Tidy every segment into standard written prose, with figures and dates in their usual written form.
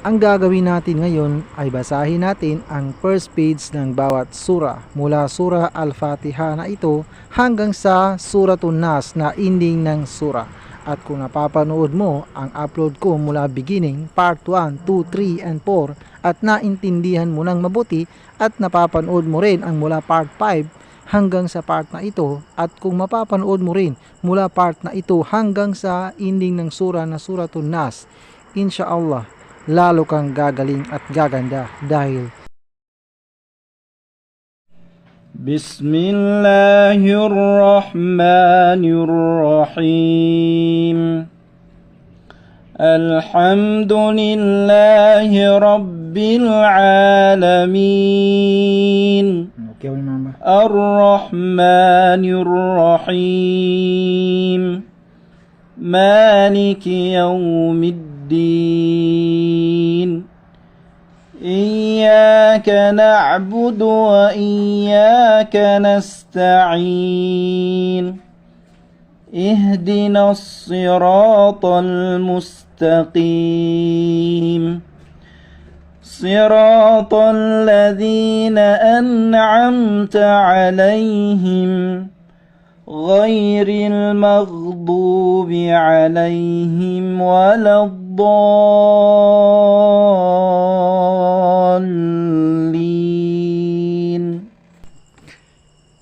Ang gagawin natin ngayon ay basahin natin ang first page ng bawat sura mula Surah Al-Fatiha na ito hanggang sa Suratun Nas na ending ng sura. At kung napapanood mo ang upload ko mula beginning, part 1, 2, 3, and 4 at naintindihan mo ng mabuti at napapanood mo rin ang mula part 5 hanggang sa part na ito at kung mapapanood mo rin mula part na ito hanggang sa ending ng sura na Suratun Nas, insyaallah lalo kang gagaling at gaganda dahil Bismillahirrahmanirrahim. Alhamdulillahi Rabbil Alamin. Ar-Rahmanirrahim. Maliki Yawmiddin. إياك نعبد وإياك نستعين اهدنا الصراط المستقيم صراط الذين أنعمت عليهم غير المغضوب عليهم ولا الضالين.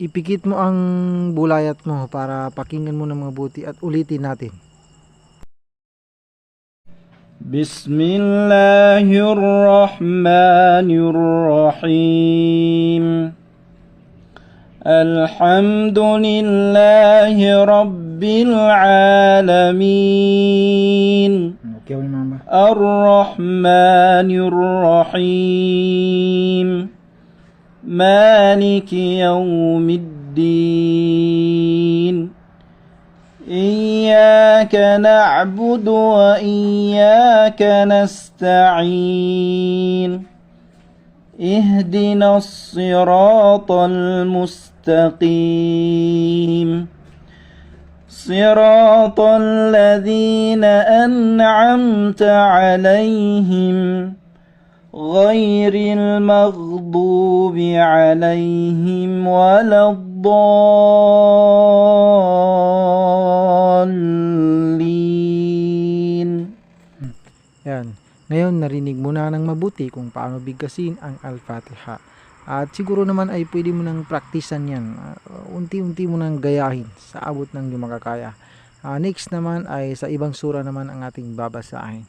ipikit mo ang bulayat mo para pakinggan mo ng mabuti at ulitin natin. Bismillahirrahmanirrahim. Alhamdulillahi Rabbil Alamin. Ar-Rahmanirrahim. Maliki Yawmiddin. إياك نعبد وإياك نستعين اهدنا الصراط المستقيم صراط الذين أنعمت عليهم غير المغضوب عليهم ولا الضالين. Yan. Ngayon narinig mo na ng mabuti kung paano bigkasin ang Al-Fatiha. At siguro naman ay pwede mo nang praktisan yan. Unti-unti mo nang gayahin sa abot ng iyong makakaya. Next naman ay sa ibang sura naman ang ating babasahin.